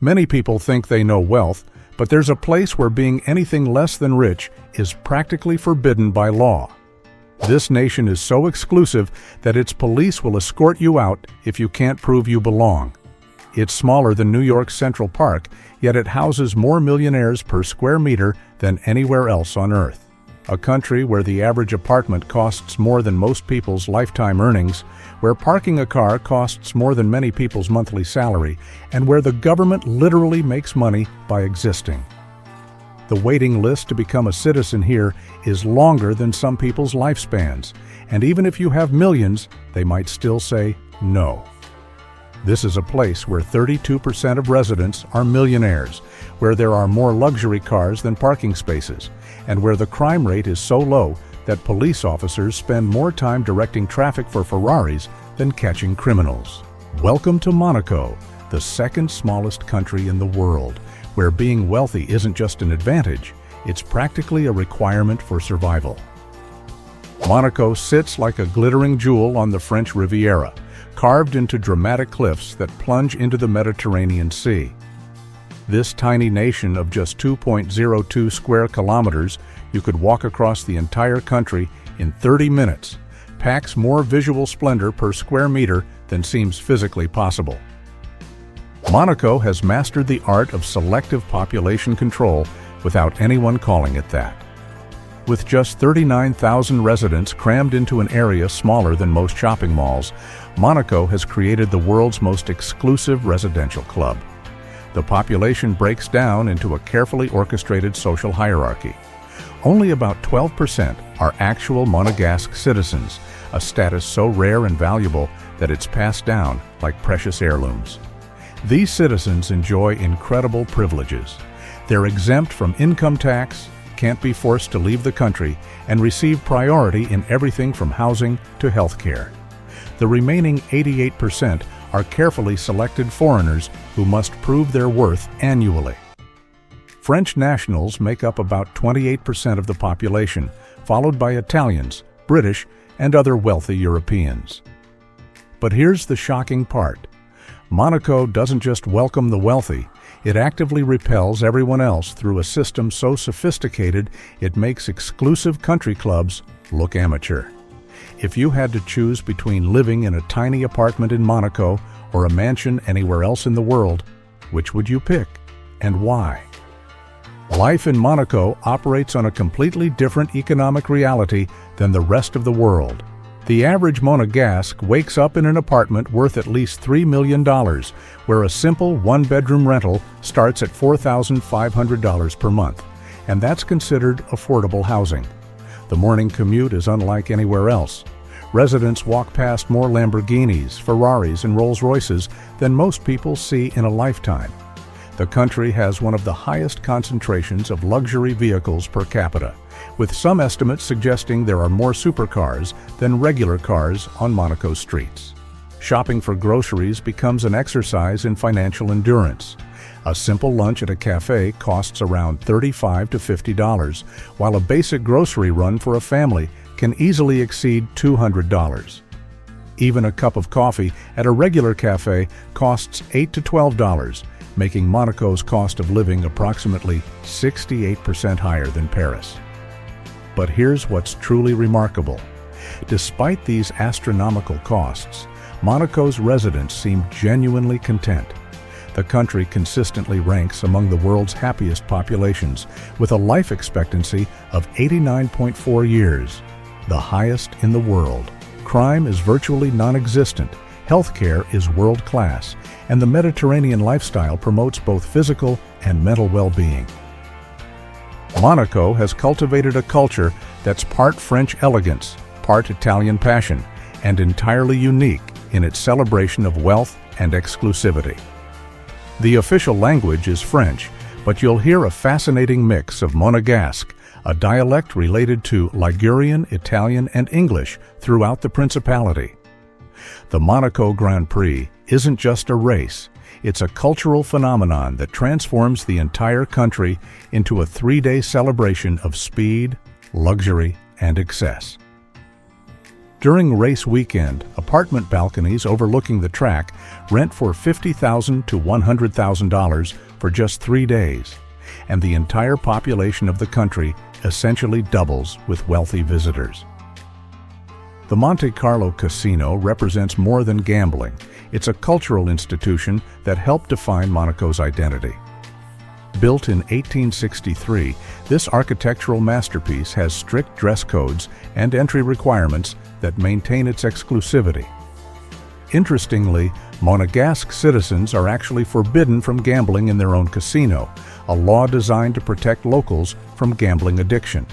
Many people think they know wealth, but there's a place where being anything less than rich is practically forbidden by law. This nation is so exclusive that its police will escort you out if you can't prove you belong. It's smaller than New York's Central Park, yet it houses more millionaires per square meter than anywhere else on Earth. A country where the average apartment costs more than most people's lifetime earnings, where parking a car costs more than many people's monthly salary, and where the government literally makes money by existing. The waiting list to become a citizen here is longer than some people's lifespans, and even if you have millions, they might still say no. This is a place where 32% of residents are millionaires, where there are more luxury cars than parking spaces, and where the crime rate is so low that police officers spend more time directing traffic for Ferraris than catching criminals. Welcome to Monaco, the second smallest country in the world, where being wealthy isn't just an advantage, it's practically a requirement for survival. Monaco sits like a glittering jewel on the French Riviera, carved into dramatic cliffs that plunge into the Mediterranean Sea. This tiny nation of just 2.02 square kilometers, you could walk across the entire country in 30 minutes, packs more visual splendor per square meter than seems physically possible. Monaco has mastered the art of selective population control without anyone calling it that. With just 39,000 residents crammed into an area smaller than most shopping malls, Monaco has created the world's most exclusive residential club. The population breaks down into a carefully orchestrated social hierarchy. Only about 12% are actual Monegasque citizens, a status so rare and valuable that it's passed down like precious heirlooms. These citizens enjoy incredible privileges. They're exempt from income tax, can't be forced to leave the country, and receive priority in everything from housing to health care. The remaining 88% are carefully selected foreigners who must prove their worth annually. French nationals make up about 28% of the population, followed by Italians, British, and other wealthy Europeans. But here's the shocking part. Monaco doesn't just welcome the wealthy, it actively repels everyone else through a system so sophisticated it makes exclusive country clubs look amateur. If you had to choose between living in a tiny apartment in Monaco or a mansion anywhere else in the world, which would you pick, and why? Life in Monaco operates on a completely different economic reality than the rest of the world. The average Monegasque wakes up in an apartment worth at least $3 million, where a simple one-bedroom rental starts at $4,500 per month, and that's considered affordable housing. The morning commute is unlike anywhere else. Residents walk past more Lamborghinis, Ferraris, and Rolls-Royces than most people see in a lifetime. The country has one of the highest concentrations of luxury vehicles per capita, with some estimates suggesting there are more supercars than regular cars on Monaco's streets. Shopping for groceries becomes an exercise in financial endurance. A simple lunch at a cafe costs around $35 to $50, while a basic grocery run for a family can easily exceed $200. Even a cup of coffee at a regular cafe costs $8 to $12, making Monaco's cost of living approximately 68% higher than Paris. But here's what's truly remarkable. Despite these astronomical costs, Monaco's residents seem genuinely content. The country consistently ranks among the world's happiest populations, with a life expectancy of 89.4 years, the highest in the world. Crime is virtually non-existent, healthcare is world-class, and the Mediterranean lifestyle promotes both physical and mental well-being. Monaco has cultivated a culture that's part French elegance, part Italian passion, and entirely unique in its celebration of wealth and exclusivity. The official language is French, but you'll hear a fascinating mix of Monegasque, a dialect related to Ligurian, Italian, and English throughout the principality. The Monaco Grand Prix isn't just a race, it's a cultural phenomenon that transforms the entire country into a 3-day celebration of speed, luxury, and excess. During race weekend, apartment balconies overlooking the track rent for $50,000 to $100,000 for just 3 days, and the entire population of the country essentially doubles with wealthy visitors. The Monte Carlo Casino represents more than gambling. It's a cultural institution that helped define Monaco's identity. Built in 1863, this architectural masterpiece has strict dress codes and entry requirements that maintain its exclusivity. Interestingly, Monegasque citizens are actually forbidden from gambling in their own casino, a law designed to protect locals from gambling addiction.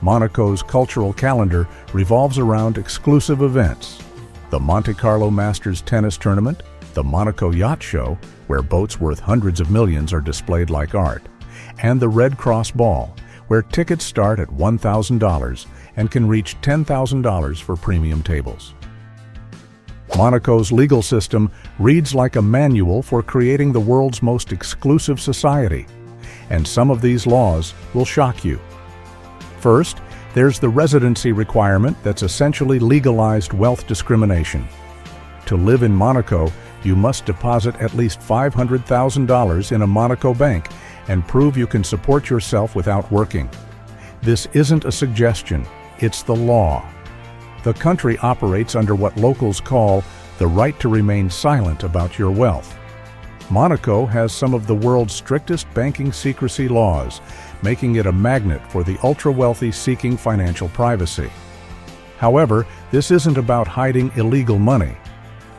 Monaco's cultural calendar revolves around exclusive events: the Monte Carlo Masters Tennis Tournament, the Monaco Yacht Show, where boats worth hundreds of millions are displayed like art, and the Red Cross Ball, where tickets start at $1,000 and can reach $10,000 for premium tables. Monaco's legal system reads like a manual for creating the world's most exclusive society, and some of these laws will shock you. First, there's the residency requirement that's essentially legalized wealth discrimination. To live in Monaco, you must deposit at least $500,000 in a Monaco bank and prove you can support yourself without working. This isn't a suggestion, it's the law. The country operates under what locals call the right to remain silent about your wealth. Monaco has some of the world's strictest banking secrecy laws, making it a magnet for the ultra-wealthy seeking financial privacy. However, this isn't about hiding illegal money.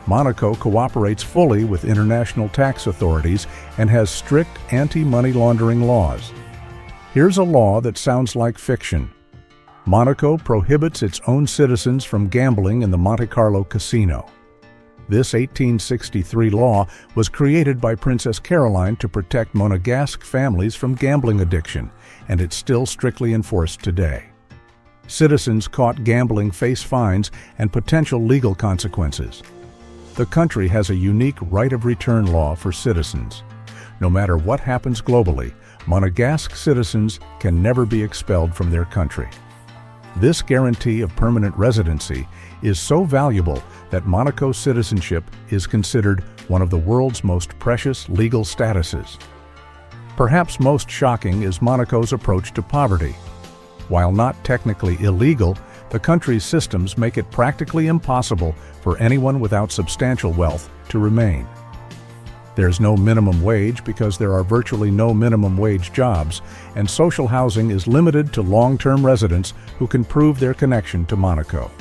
Monaco cooperates fully with international tax authorities and has strict anti-money laundering laws. Here's a law that sounds like fiction. Monaco prohibits its own citizens from gambling in the Monte Carlo Casino. This 1863 law was created by Princess Caroline to protect Monegasque families from gambling addiction, and it's still strictly enforced today. Citizens caught gambling face fines and potential legal consequences. The country has a unique right of return law for citizens. No matter what happens globally, Monegasque citizens can never be expelled from their country. This guarantee of permanent residency is so valuable that Monaco's citizenship is considered one of the world's most precious legal statuses. Perhaps most shocking is Monaco's approach to poverty. While not technically illegal, the country's systems make it practically impossible for anyone without substantial wealth to remain. There's no minimum wage because there are virtually no minimum wage jobs, and social housing is limited to long-term residents who can prove their connection to Monaco.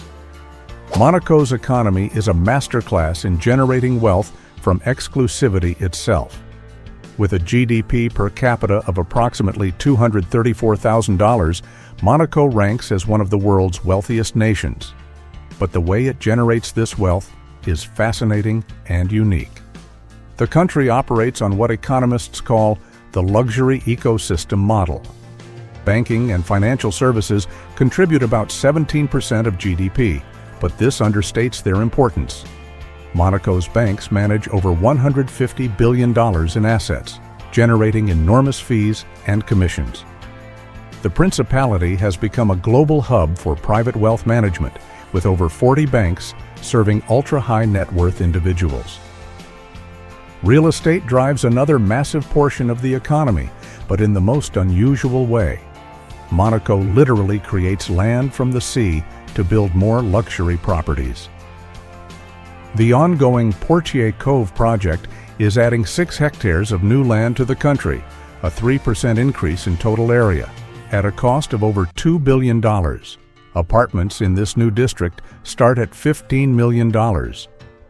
Monaco's economy is a masterclass in generating wealth from exclusivity itself. With a GDP per capita of approximately $234,000, Monaco ranks as one of the world's wealthiest nations. But the way it generates this wealth is fascinating and unique. The country operates on what economists call the luxury ecosystem model. Banking and financial services contribute about 17% of GDP, but this understates their importance. Monaco's banks manage over $150 billion in assets, generating enormous fees and commissions. The principality has become a global hub for private wealth management, with over 40 banks serving ultra-high net worth individuals. Real estate drives another massive portion of the economy, but in the most unusual way. Monaco literally creates land from the sea to build more luxury properties. The ongoing Portier Cove project is adding 6 hectares of new land to the country, a 3% increase in total area, at a cost of over $2 billion. Apartments in this new district start at $15 million.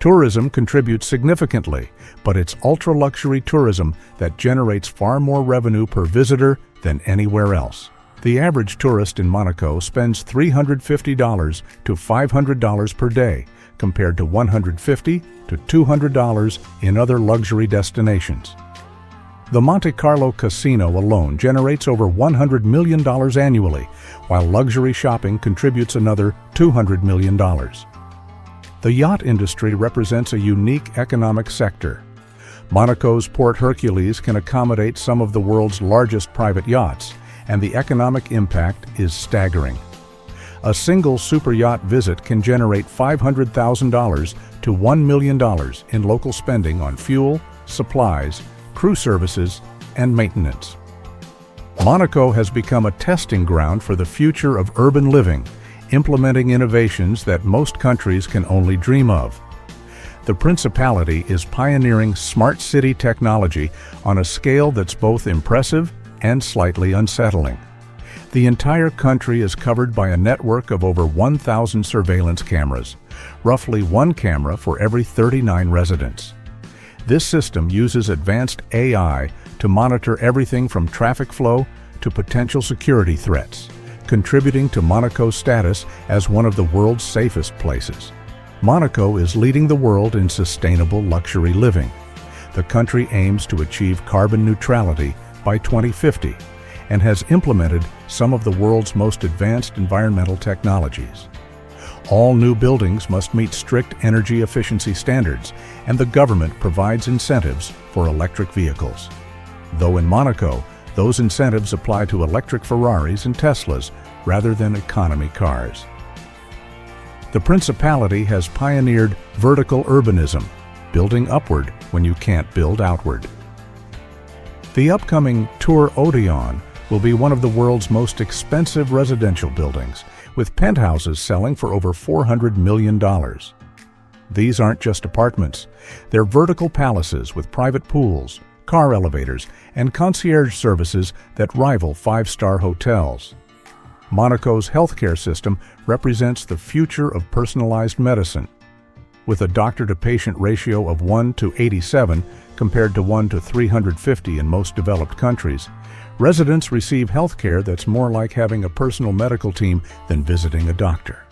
Tourism contributes significantly, but it's ultra-luxury tourism that generates far more revenue per visitor than anywhere else. The average tourist in Monaco spends $350 to $500 per day, compared to $150 to $200 in other luxury destinations. The Monte Carlo Casino alone generates over $100 million annually, while luxury shopping contributes another $200 million. The yacht industry represents a unique economic sector. Monaco's Port Hercules can accommodate some of the world's largest private yachts, and the economic impact is staggering. A single superyacht visit can generate $500,000 to $1 million in local spending on fuel, supplies, crew services, and maintenance. Monaco has become a testing ground for the future of urban living, implementing innovations that most countries can only dream of. The Principality is pioneering smart city technology on a scale that's both impressive and slightly unsettling. The entire country is covered by a network of over 1,000 surveillance cameras, roughly one camera for every 39 residents. This system uses advanced AI to monitor everything from traffic flow to potential security threats, contributing to Monaco's status as one of the world's safest places. Monaco is leading the world in sustainable luxury living. The country aims to achieve carbon neutrality by 2050 and has implemented some of the world's most advanced environmental technologies. All new buildings must meet strict energy efficiency standards, and the government provides incentives for electric vehicles. Though in Monaco, those incentives apply to electric Ferraris and Teslas rather than economy cars. The Principality has pioneered vertical urbanism, building upward when you can't build outward. The upcoming Tour Odeon will be one of the world's most expensive residential buildings, with penthouses selling for over $400 million. These aren't just apartments. They're vertical palaces with private pools, car elevators, and concierge services that rival five-star hotels. Monaco's healthcare system represents the future of personalized medicine. With a doctor-to-patient ratio of 1 to 87 compared to 1 to 350 in most developed countries, residents receive healthcare that's more like having a personal medical team than visiting a doctor.